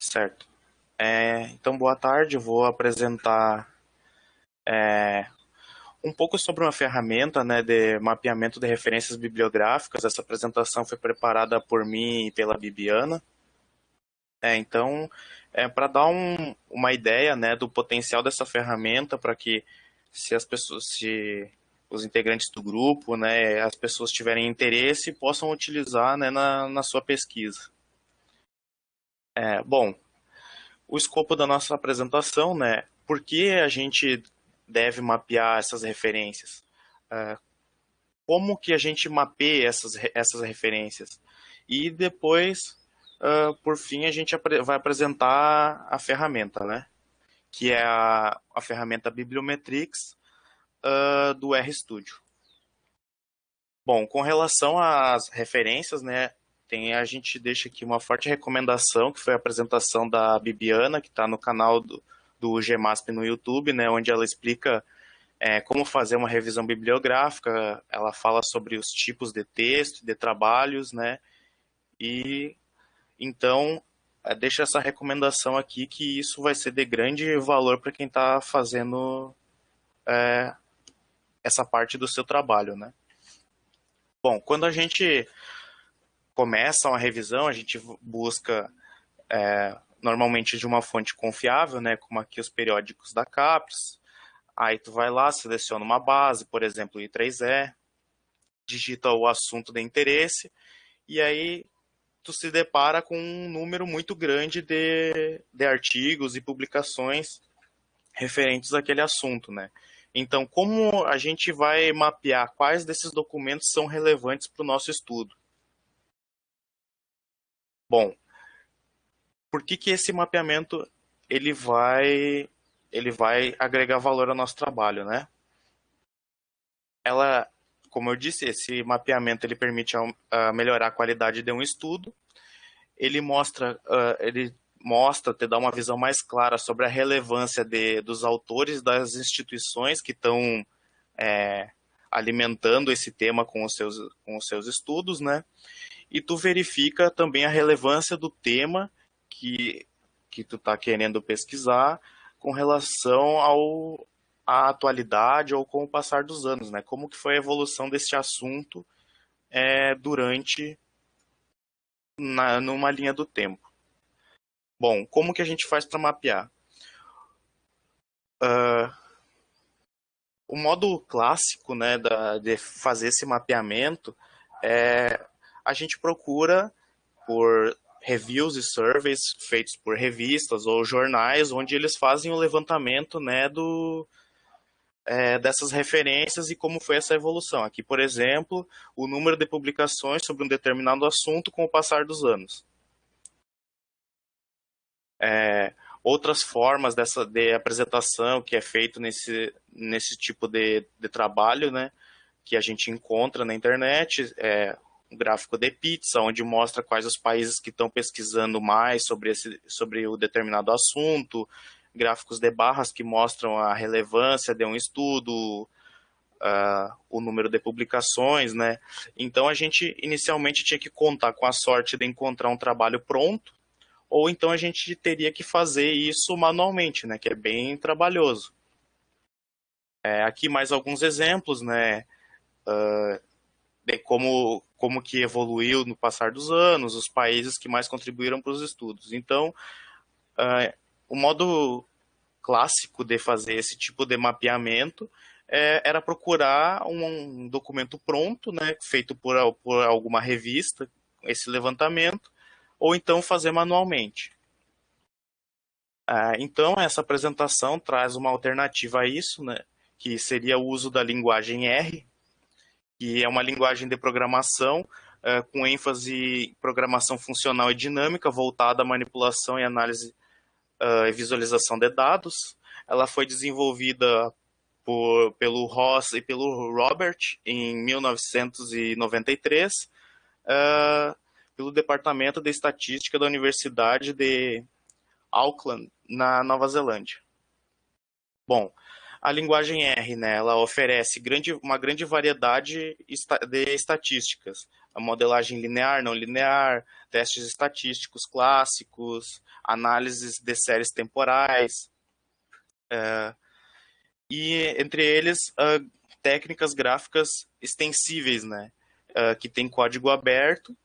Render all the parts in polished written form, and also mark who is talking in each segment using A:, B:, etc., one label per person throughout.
A: Certo. Então, boa tarde. Eu vou apresentar um pouco sobre uma ferramenta, né, de mapeamento de referências bibliográficas. Essa apresentação foi preparada por mim e pela Bibiana. Então, para dar uma ideia, né, do potencial dessa ferramenta, para que se os integrantes do grupo, né, as pessoas tiverem interesse, possam utilizar, né, na sua pesquisa. Bom, o escopo da nossa apresentação, né? Por que a gente deve mapear essas referências? Como que a gente mapeia essas referências? E depois, por fim, a gente vai apresentar a ferramenta, né? Que é a ferramenta Bibliometrics do RStudio. Bom, com relação às referências, né? A gente deixa aqui uma forte recomendação, que foi a apresentação da Bibiana, que está no canal do GMASP no YouTube, né, onde ela explica como fazer uma revisão bibliográfica, ela fala sobre os tipos de texto, de trabalhos, né, e então deixa essa recomendação aqui, que isso vai ser de grande valor para quem está fazendo essa parte do seu trabalho, né. Bom, quando a gente começa uma revisão, a gente busca normalmente de uma fonte confiável, né, como aqui os periódicos da CAPES. Aí tu vai lá, seleciona uma base, por exemplo, o I3E, digita o assunto de interesse, e aí tu se depara com um número muito grande de artigos e publicações referentes àquele assunto, né? Então, como a gente vai mapear quais desses documentos são relevantes para o nosso estudo? Bom, por que esse mapeamento ele vai agregar valor ao nosso trabalho, né? Ela, como eu disse, esse mapeamento ele permite melhorar a qualidade de um estudo. Ele mostra, te dá uma visão mais clara sobre a relevância dos autores das instituições que estão alimentando esse tema com os seus estudos, né? E tu verifica também a relevância do tema que tu está querendo pesquisar com relação à atualidade ou com o passar dos anos, né? Como que foi a evolução desse assunto numa linha do tempo. Bom, como que a gente faz para mapear? O modo clássico, né, de fazer esse mapeamento a gente procura por reviews e surveys feitos por revistas ou jornais, onde eles fazem o levantamento, né, dessas referências e como foi essa evolução. Aqui, por exemplo, o número de publicações sobre um determinado assunto com o passar dos anos. Outras formas de apresentação que é feito nesse tipo de trabalho, né, que a gente encontra na internet, um gráfico de pizza, onde mostra quais os países que estão pesquisando mais sobre o determinado assunto, gráficos de barras que mostram a relevância de um estudo, o número de publicações, né? Então a gente inicialmente tinha que contar com a sorte de encontrar um trabalho pronto, ou então a gente teria que fazer isso manualmente, né? Que é bem trabalhoso. Aqui mais alguns exemplos, né? De como que evoluiu no passar dos anos, os países que mais contribuíram para os estudos. Então, o modo clássico de fazer esse tipo de mapeamento era procurar um documento pronto, né, feito por alguma revista, esse levantamento, ou então fazer manualmente. Então, essa apresentação traz uma alternativa a isso, né, que seria o uso da linguagem R, que é uma linguagem de programação com ênfase em programação funcional e dinâmica, voltada à manipulação e análise e visualização de dados. Ela foi desenvolvida pelo Ross e pelo Robert em 1993, pelo Departamento de Estatística da Universidade de Auckland, na Nova Zelândia. Bom, a linguagem R, né, ela oferece uma grande variedade de estatísticas, a modelagem linear, não linear, testes estatísticos clássicos, análises de séries temporais, e entre eles técnicas gráficas extensíveis, né, que tem código aberto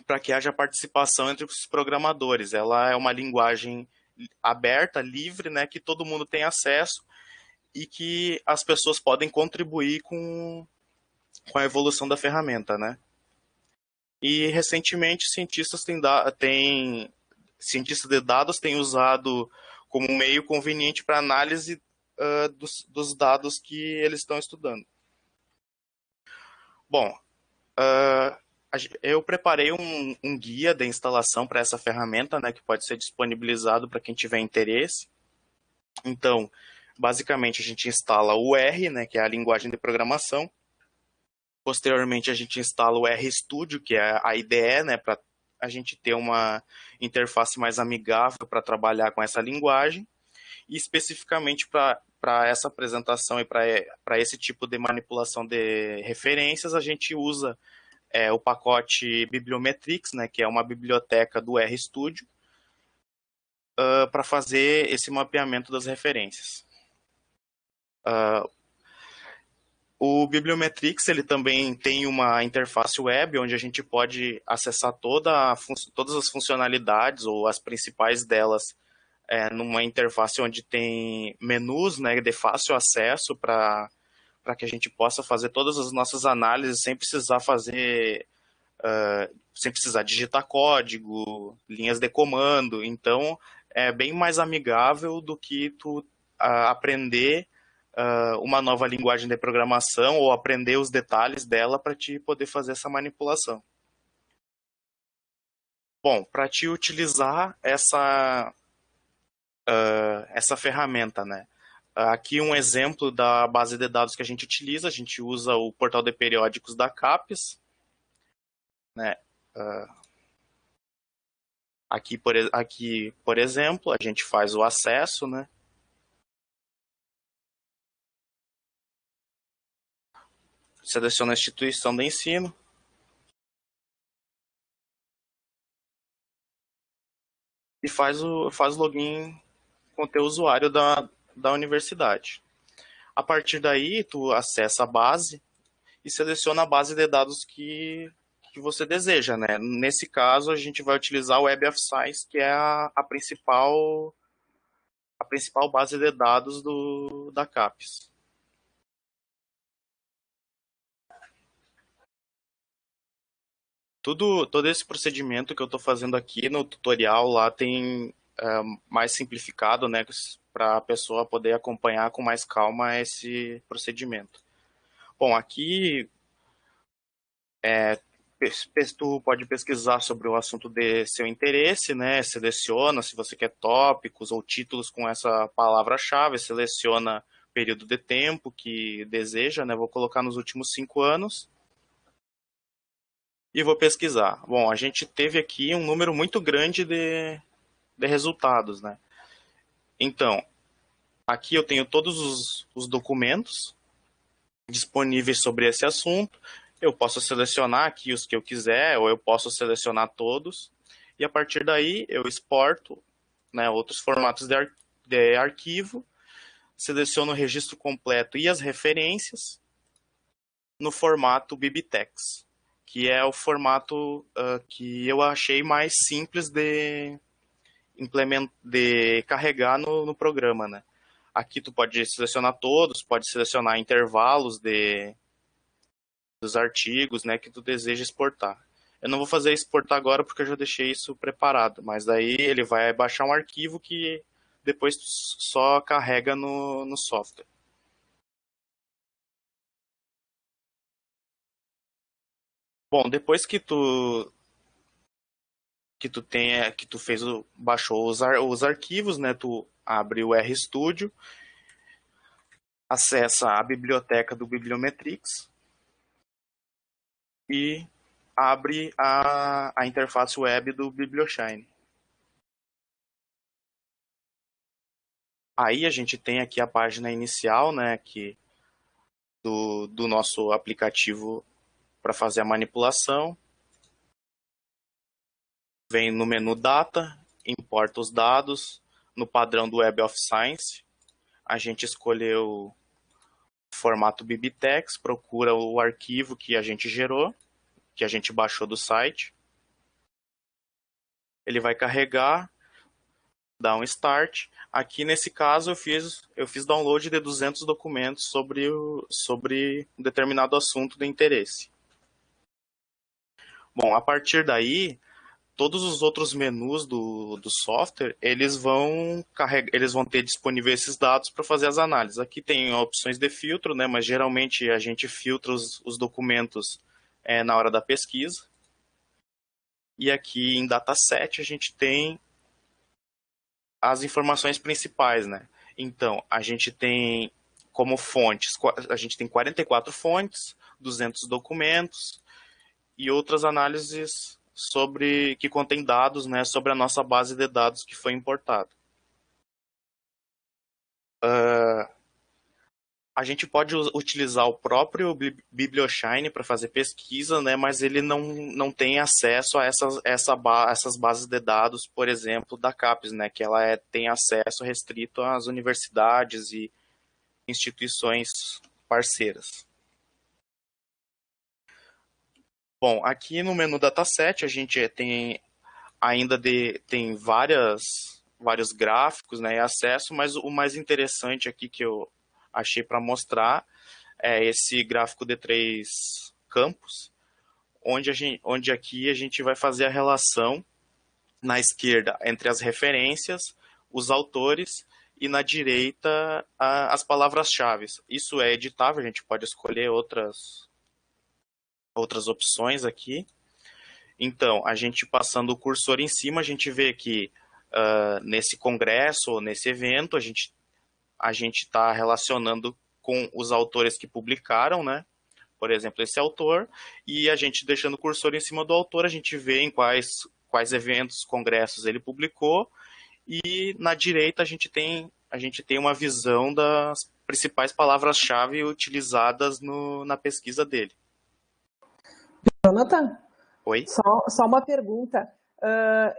A: para que haja participação entre os programadores. Ela é uma linguagem aberta, livre, né, que todo mundo tem acesso e que as pessoas podem contribuir com a evolução da ferramenta, né? E recentemente cientistas de dados têm usado como um meio conveniente para análise dos dados que eles estão estudando. Bom, eu preparei um guia de instalação para essa ferramenta, né, que pode ser disponibilizado para quem tiver interesse. Então, basicamente, a gente instala o R, né, que é a linguagem de programação. Posteriormente, a gente instala o RStudio, que é a IDE, né, para a gente ter uma interface mais amigável para trabalhar com essa linguagem. E especificamente para essa apresentação e para esse tipo de manipulação de referências, a gente usa o pacote Bibliometrics, né, que é uma biblioteca do RStudio, para fazer esse mapeamento das referências. O Bibliometrics ele também tem uma interface web onde a gente pode acessar todas as funcionalidades ou as principais delas numa interface onde tem menus, né, de fácil acesso para que a gente possa fazer todas as nossas análises sem precisar sem precisar digitar código, linhas de comando. Então, é bem mais amigável do que tu aprender uma nova linguagem de programação ou aprender os detalhes dela para te poder fazer essa manipulação. Bom, para te utilizar essa ferramenta, né? Aqui um exemplo da base de dados que a gente utiliza. A gente usa o portal de periódicos da CAPES, né? Aqui, por exemplo, a gente faz o acesso, né? Seleciona a instituição de ensino. E faz o login com o teu usuário da universidade. A partir daí, tu acessa a base e seleciona a base de dados que você deseja, né? Nesse caso, a gente vai utilizar o Web of Science, que é a principal base de dados da CAPES. Todo esse procedimento que eu estou fazendo aqui no tutorial lá tem mais simplificado, né, para a pessoa poder acompanhar com mais calma esse procedimento. Bom, aqui tu pode pesquisar sobre o assunto de seu interesse, né? Seleciona se você quer tópicos ou títulos com essa palavra-chave, seleciona período de tempo que deseja, né? Vou colocar nos últimos 5 anos e vou pesquisar. Bom, a gente teve aqui um número muito grande de resultados, né? Então, aqui eu tenho todos os documentos disponíveis sobre esse assunto. Eu posso selecionar aqui os que eu quiser, ou eu posso selecionar todos, e a partir daí eu exporto, né, outros formatos de arquivo, seleciono o registro completo e as referências no formato BibTeX, que é o formato que eu achei mais simples de carregar no programa, né? Aqui tu pode selecionar todos, pode selecionar intervalos dos artigos, né, que tu deseja exportar. Eu não vou fazer exportar agora porque eu já deixei isso preparado, mas daí ele vai baixar um arquivo que depois tu só carrega no software. Bom, depois que tu baixou os arquivos, né, tu abre o RStudio, acessa a biblioteca do Bibliometrics e abre a interface web do BiblioShine. Aí a gente tem aqui a página inicial, né, do nosso aplicativo para fazer a manipulação. Vem no menu Data, importa os dados. No padrão do Web of Science, a gente escolheu o formato BibTeX, procura o arquivo que a gente gerou, que a gente baixou do site. Ele vai carregar, dar um Start. Aqui, nesse caso, eu fiz download de 200 documentos sobre um determinado assunto de interesse. Bom, a partir daí, todos os outros menus do software, eles vão ter disponíveis esses dados para fazer as análises. Aqui tem opções de filtro, né, mas geralmente a gente filtra os documentos na hora da pesquisa. E aqui em Dataset a gente tem as informações principais, né? Então, a gente tem como fontes, a gente tem 44 fontes, 200 documentos e outras análises que contém dados, né, sobre a nossa base de dados que foi importada. A gente pode utilizar o próprio BiblioShine para fazer pesquisa, né, mas ele não tem acesso a essas bases de dados, por exemplo, da CAPES, né, que ela tem acesso restrito às universidades e instituições parceiras. Bom, aqui no menu Dataset a gente tem tem vários gráficos, né, e acesso, mas o mais interessante aqui que eu achei para mostrar é esse gráfico de 3 campos, onde aqui a gente vai fazer a relação na esquerda entre as referências, os autores e na direita as palavras-chave. Isso é editável, a gente pode escolher outras opções aqui. Então, a gente passando o cursor em cima, a gente vê que nesse congresso ou nesse evento, a gente está relacionando com os autores que publicaram, né? Por exemplo, esse autor, e a gente deixando o cursor em cima do autor, a gente vê em quais eventos, congressos ele publicou, e na direita a gente tem uma visão das principais palavras-chave utilizadas na pesquisa dele.
B: Jonathan?
A: Oi?
B: Só uma pergunta.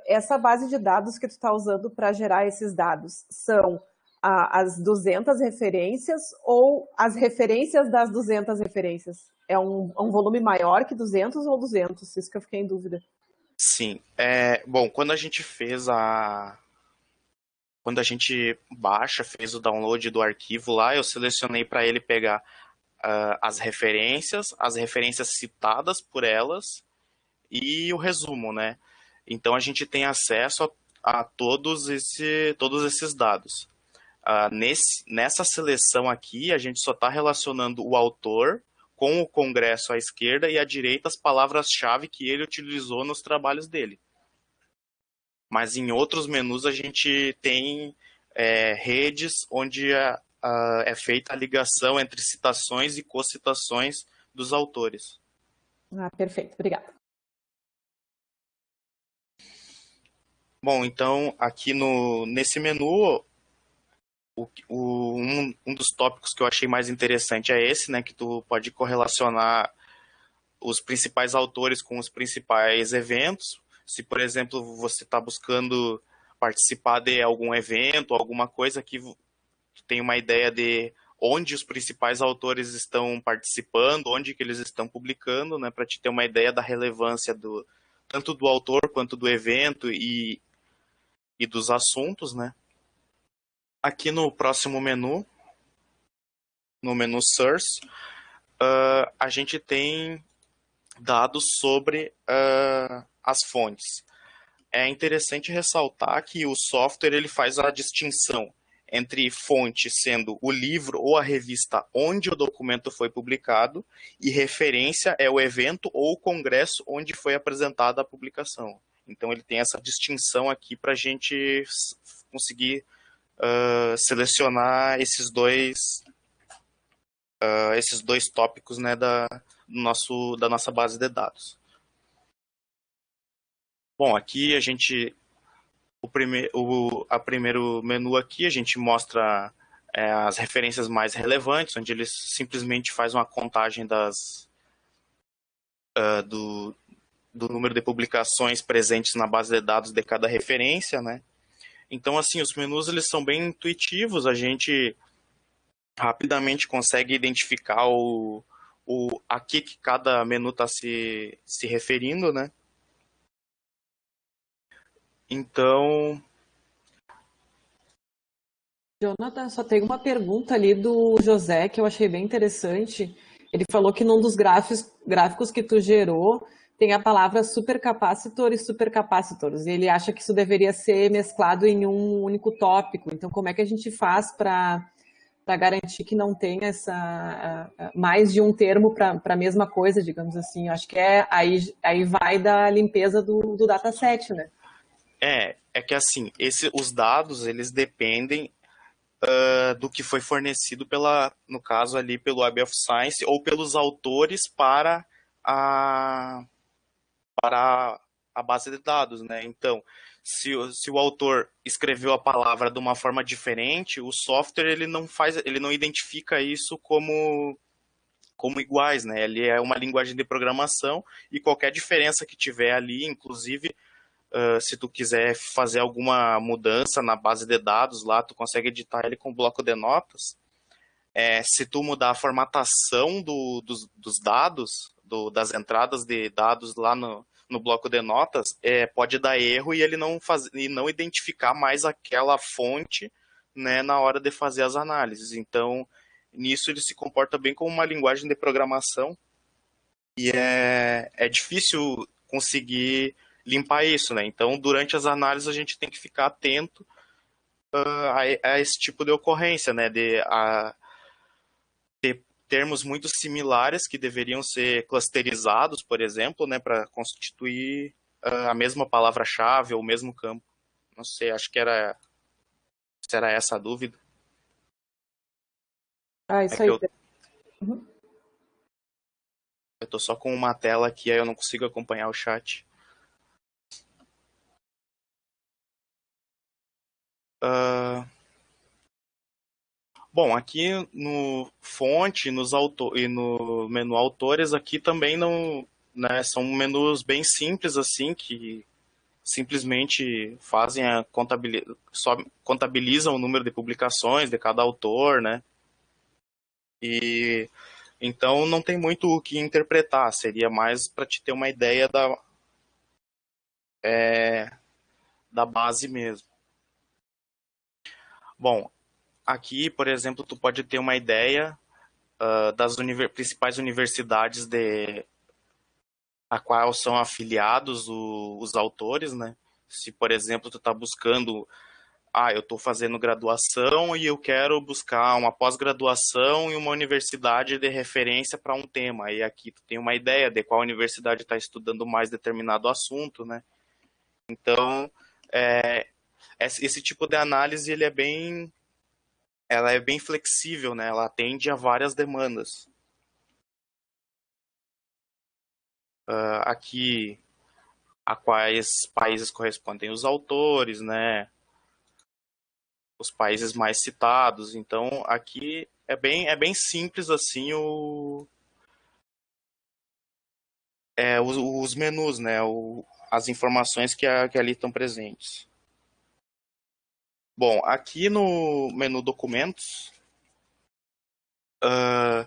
B: Essa base de dados que tu está usando para gerar esses dados são as 200 referências ou as referências das 200 referências? É um volume maior que 200 ou 200? Isso que eu fiquei em dúvida.
A: Sim. Bom, quando a gente fez quando a gente fez o download do arquivo lá, eu selecionei para ele pegar as referências citadas por elas e o resumo, né? Então a gente tem acesso a todos esses dados. Nessa seleção aqui, a gente só está relacionando o autor com o congresso à esquerda e à direita as palavras-chave que ele utilizou nos trabalhos dele. Mas em outros menus a gente tem redes onde é feita a ligação entre citações e co-citações dos autores.
B: Perfeito, obrigada.
A: Bom, então aqui nesse menu, um dos tópicos que eu achei mais interessante é esse, né, que tu pode correlacionar os principais autores com os principais eventos. Se, por exemplo, você está buscando participar de algum evento, alguma coisa que tem uma ideia de onde os principais autores estão participando, onde que eles estão publicando, né, para te ter uma ideia da relevância tanto do autor quanto do evento e dos assuntos, né. Aqui no próximo menu, no menu Source, a gente tem dados sobre as fontes. É interessante ressaltar que o software ele faz a distinção entre fonte sendo o livro ou a revista onde o documento foi publicado e referência é o evento ou o congresso onde foi apresentada a publicação. Então ele tem essa distinção aqui para a gente conseguir selecionar esses dois tópicos, né, da nossa base de dados. Bom, aqui a gente o primeiro menu aqui a gente mostra as referências mais relevantes, onde ele simplesmente faz uma contagem do, do número de publicações presentes na base de dados de cada referência, né? Então, assim, os menus eles são bem intuitivos, a gente rapidamente consegue identificar a que cada menu está se referindo, né? Então,
B: Jonathan, só tem uma pergunta ali do José que eu achei bem interessante. Ele falou que num dos gráficos que tu gerou tem a palavra supercapacitor e supercapacitors. E ele acha que isso deveria ser mesclado em um único tópico. Então, como é que a gente faz para garantir que não tenha mais de um termo para a mesma coisa, digamos assim? Eu acho que aí vai da limpeza do dataset, né?
A: é que assim, os dados, eles dependem do que foi fornecido no caso ali, pelo Web of Science ou pelos autores a, para a base de dados, né? Então, se o autor escreveu a palavra de uma forma diferente, o software ele não identifica isso como iguais, né? Ele é uma linguagem de programação e qualquer diferença que tiver ali, inclusive se tu quiser fazer alguma mudança na base de dados lá, tu consegue editar ele com bloco de notas. Se tu mudar a formatação dos dados, das entradas de dados lá no bloco de notas, pode dar erro e ele e não identificar mais aquela fonte, né, na hora de fazer as análises. Então, nisso ele se comporta bem como uma linguagem de programação e é difícil conseguir limpar isso, né? Então, durante as análises, a gente tem que ficar atento a esse tipo de ocorrência, né? De termos muito similares que deveriam ser clusterizados, por exemplo, né? Para constituir a mesma palavra-chave ou o mesmo campo. Não sei, acho que será essa a dúvida.
B: Ah,
A: É
B: isso
A: que
B: aí.
A: eu tô só com uma tela aqui, aí eu não consigo acompanhar o chat. Uh, Bom, aqui no fonte e no menu autores aqui também não, né, são menus bem simples assim que simplesmente fazem só contabilizam o número de publicações de cada autor, né? E então não tem muito o que interpretar, seria mais para te ter uma ideia da base mesmo. Bom, aqui, por exemplo, tu pode ter uma ideia das principais universidades a qual são afiliados os autores, né? Se, por exemplo, tu está buscando, eu estou fazendo graduação e eu quero buscar uma pós-graduação em uma universidade de referência para um tema. E aqui tu tem uma ideia de qual universidade está estudando mais determinado assunto, né? Então, é, esse tipo de análise ela é bem flexível, né? Ela atende a várias demandas. Aqui a quais países correspondem os autores, né? Os países mais citados. Então, aqui é bem simples assim os menus, né? As informações que ali estão presentes. Bom, aqui no menu documentos, uh,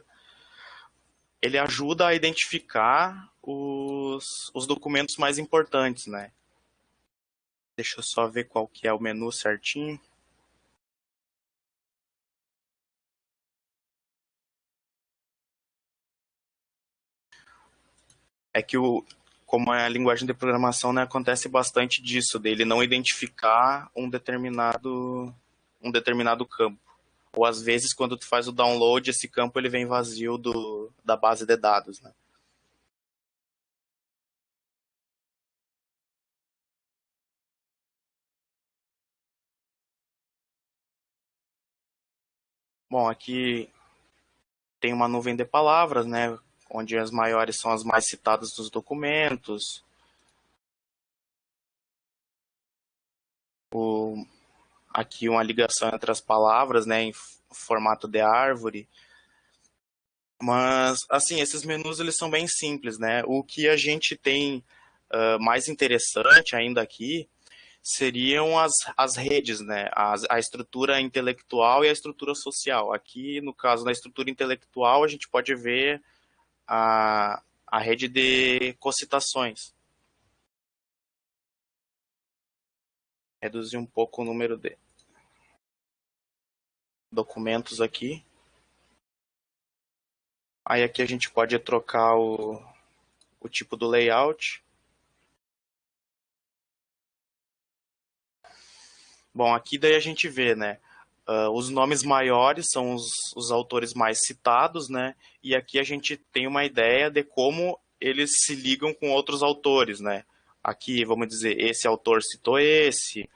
A: ele ajuda a identificar os documentos mais importantes, né? Deixa eu só ver qual que é o menu certinho. É que como é a linguagem de programação, né, acontece bastante disso, dele não identificar um determinado campo. Ou às vezes, quando tu faz o download, esse campo ele vem vazio da base de dados, né? Bom, aqui tem uma nuvem de palavras, né, onde as maiores são as mais citadas dos documentos. O, aqui uma ligação entre as palavras, né, em formato de árvore. Mas, assim, esses menus eles são bem simples, né? O que a gente tem mais interessante ainda aqui seriam as redes, né? A estrutura intelectual e a estrutura social. Aqui, no caso da estrutura intelectual, a gente pode ver a rede de cocitações. Reduzir um pouco o número de documentos aqui. Aí aqui a gente pode trocar o tipo do layout. Bom, aqui daí a gente vê, né? Os nomes maiores são os autores mais citados, né? E aqui a gente tem uma ideia de como eles se ligam com outros autores, né? Aqui, vamos dizer, esse autor citou esse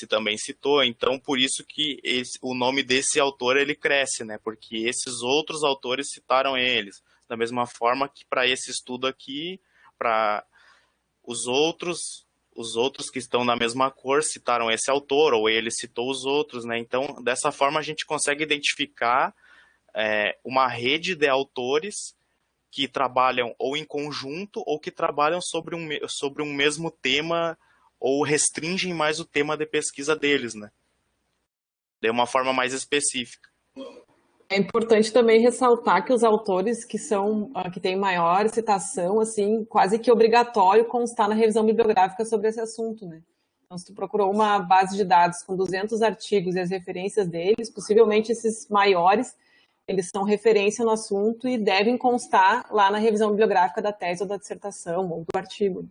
A: também citou, então por isso que o nome desse autor ele cresce, né? Porque esses outros autores citaram eles. Da mesma forma que para esse estudo aqui, para os outros que estão na mesma cor citaram esse autor, ou ele citou os outros, né? Então, dessa forma, a gente consegue identificar uma rede de autores que trabalham ou em conjunto ou que trabalham sobre um mesmo tema ou restringem mais o tema de pesquisa deles, né? De uma forma mais específica.
B: É importante também ressaltar que os autores que têm maior citação, assim, quase que obrigatório constar na revisão bibliográfica sobre esse assunto, né? Então, se tu procurou uma base de dados com 200 artigos e as referências deles, possivelmente esses maiores, eles são referência no assunto e devem constar lá na revisão bibliográfica da tese ou da dissertação ou do artigo.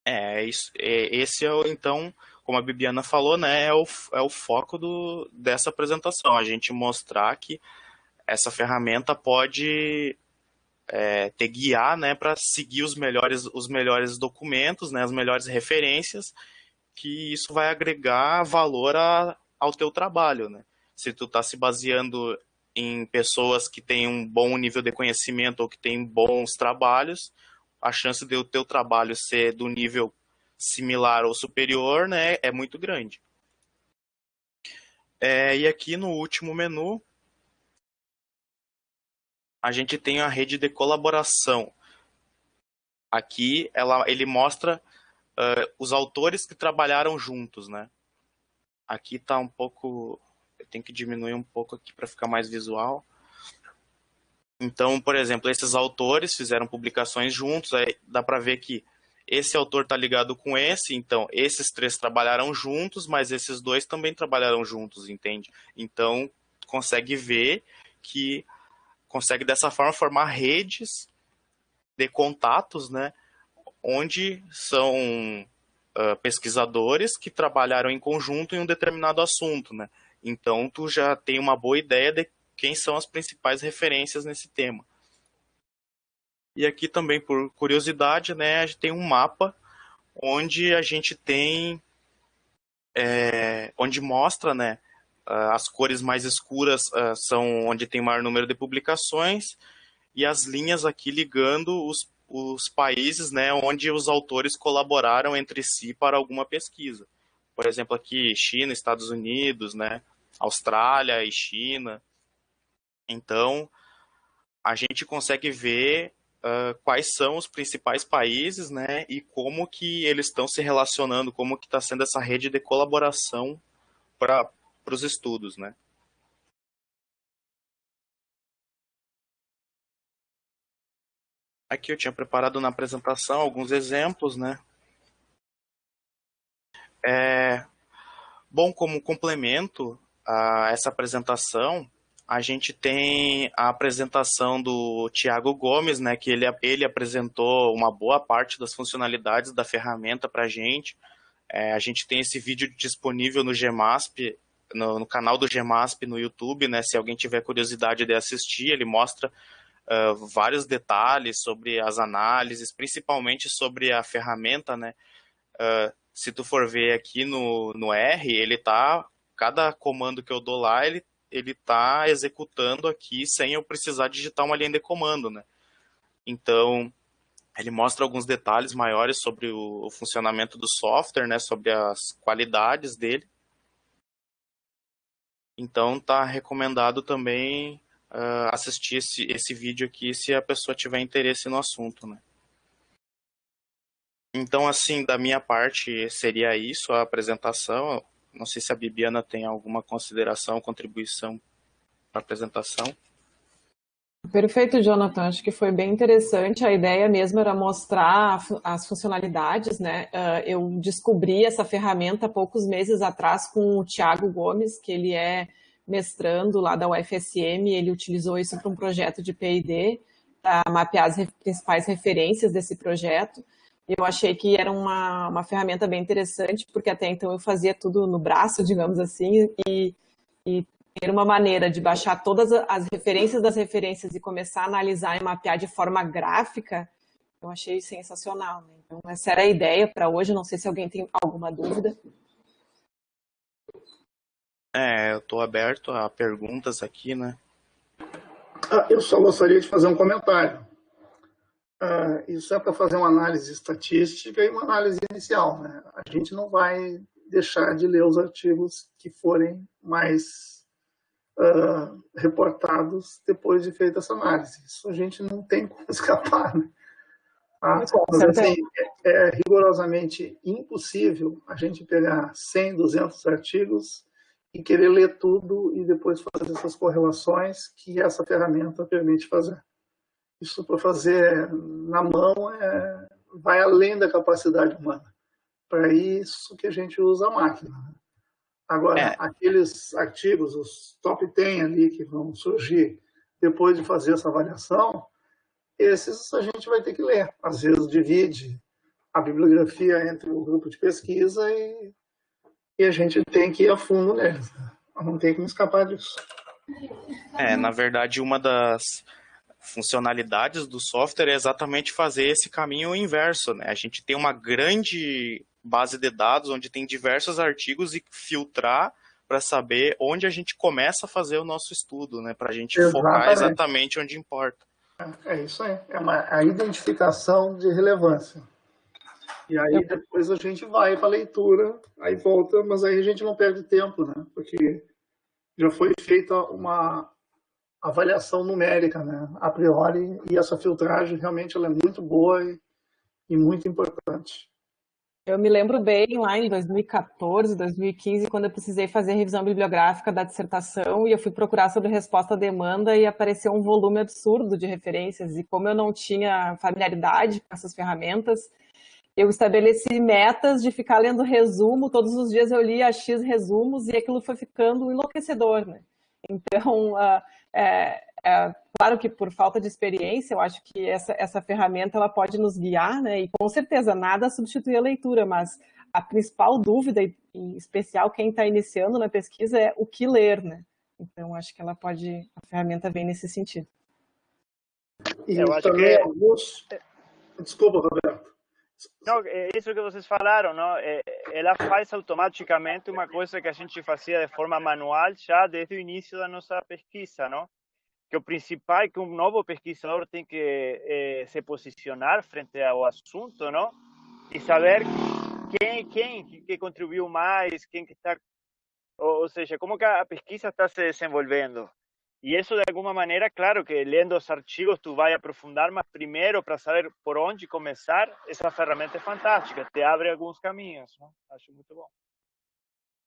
A: Esse é então, como a Bibiana falou, né, é o foco dessa apresentação, a gente mostrar que essa ferramenta pode te guiar, né, para seguir os melhores documentos, né, as melhores referências, que isso vai agregar valor ao teu trabalho, né? Se tu está se baseando em pessoas que têm um bom nível de conhecimento ou que têm bons trabalhos, a chance de o teu trabalho ser do nível similar ou superior, né, é muito grande. E aqui no último menu, a gente tem a rede de colaboração. Aqui ele mostra os autores que trabalharam juntos, né? Aqui está um pouco, eu tenho que diminuir um pouco aqui para ficar mais visual. Então, por exemplo, esses autores fizeram publicações juntos, aí dá para ver que esse autor está ligado com esse, então esses três trabalharam juntos, mas esses dois também trabalharam juntos, entende? Então, consegue ver que consegue dessa forma formar redes de contatos, né? Onde são pesquisadores que trabalharam em conjunto em um determinado assunto, né? Então, tu já tem uma boa ideia de quem são as principais referências nesse tema. E aqui também, por curiosidade, né, a gente tem um mapa onde a gente tem, onde mostra, né, as cores mais escuras são onde tem maior número de publicações e as linhas aqui ligando os países, né, onde os autores colaboraram entre si para alguma pesquisa. Por exemplo, aqui China, Estados Unidos, né, Austrália e China. Então, a gente consegue ver quais são os principais países, né, e como que eles estão se relacionando, como que está sendo essa rede de colaboração para os estudos, né. Aqui eu tinha preparado na apresentação alguns exemplos, né. Bom, como complemento a essa apresentação, a gente tem a apresentação do Tiago Gomes, né, que ele apresentou uma boa parte das funcionalidades da ferramenta para a gente. A gente tem esse vídeo disponível no GEMASP, no canal do GEMASP no YouTube, né, se alguém tiver curiosidade de assistir, ele mostra vários detalhes sobre as análises, principalmente sobre a ferramenta, né. Se tu for ver aqui no R, cada comando que eu dou lá, ele tá executando aqui sem eu precisar digitar uma linha de comando, né? Então, ele mostra alguns detalhes maiores sobre o funcionamento do software, né? Sobre as qualidades dele. Então, tá recomendado também assistir esse vídeo aqui se a pessoa tiver interesse no assunto, né? Então, assim, da minha parte, seria isso a apresentação. Não sei se a Bibiana tem alguma consideração, contribuição para a apresentação.
B: Perfeito, Jonathan. Acho que foi bem interessante. A ideia mesmo era mostrar as funcionalidades, né? Eu descobri essa ferramenta há poucos meses atrás com o Thiago Gomes, que ele é mestrando lá da UFSM. Ele utilizou isso para um projeto de P&D, para mapear as principais referências desse projeto. Eu achei que era uma ferramenta bem interessante, porque até então eu fazia tudo no braço, digamos assim, e ter uma maneira de baixar todas as referências das referências e começar a analisar e mapear de forma gráfica, eu achei sensacional, né? Então, essa era a ideia para hoje. Não sei se alguém tem alguma dúvida.
A: Eu estou aberto a perguntas aqui, né?
C: Eu só gostaria de fazer um comentário. Isso é para fazer uma análise estatística e uma análise inicial, né? A gente não vai deixar de ler os artigos que forem mais reportados depois de feita essa análise. Isso a gente não tem como escapar, né? Mas, assim, é rigorosamente impossível a gente pegar 100, 200 artigos e querer ler tudo e depois fazer essas correlações que essa ferramenta permite fazer. Isso para fazer na mão vai além da capacidade humana. Para isso que a gente usa a máquina. Agora, aqueles artigos, os top 10 ali que vão surgir depois de fazer essa avaliação, esses a gente vai ter que ler. Às vezes divide a bibliografia entre o grupo de pesquisa e a gente tem que ir a fundo neles. Não tem como escapar disso.
A: Na verdade, uma das funcionalidades do software é exatamente fazer esse caminho inverso, né? A gente tem uma grande base de dados onde tem diversos artigos e filtrar para saber onde a gente começa a fazer o nosso estudo, né? Para a gente focar exatamente onde importa.
C: É isso aí. É a identificação de relevância. E aí depois a gente vai para a leitura, aí volta, mas aí a gente não perde tempo, né? Porque já foi feita uma avaliação numérica, né, a priori, e essa filtragem realmente ela é muito boa e muito importante.
B: Eu me lembro bem lá em 2014, 2015, quando eu precisei fazer a revisão bibliográfica da dissertação e eu fui procurar sobre resposta à demanda e apareceu um volume absurdo de referências. E como eu não tinha familiaridade com essas ferramentas, eu estabeleci metas de ficar lendo resumo. Todos os dias eu lia X resumos e aquilo foi ficando enlouquecedor, né? Então, claro que por falta de experiência, eu acho que essa ferramenta ela pode nos guiar, né? E com certeza nada substitui a leitura, mas a principal dúvida, em especial quem está iniciando na pesquisa, é o que ler, né? Então, acho que a ferramenta vem nesse sentido.
C: E eu acho que alguns... Desculpa, Roberto.
D: Não, é isso que vocês falaram, não? Ela faz automaticamente uma coisa que a gente fazia de forma manual já desde o início da nossa pesquisa, não? Que o principal é que um novo pesquisador tem que se posicionar frente ao assunto, não? E saber quem que contribuiu mais, quem que está, ou seja, como que a pesquisa está se desenvolvendo. E isso, de alguma maneira, claro que lendo os artigos tu vai aprofundar, mas primeiro, para saber por onde começar, essa ferramenta é fantástica, te abre alguns caminhos, não? Acho muito bom.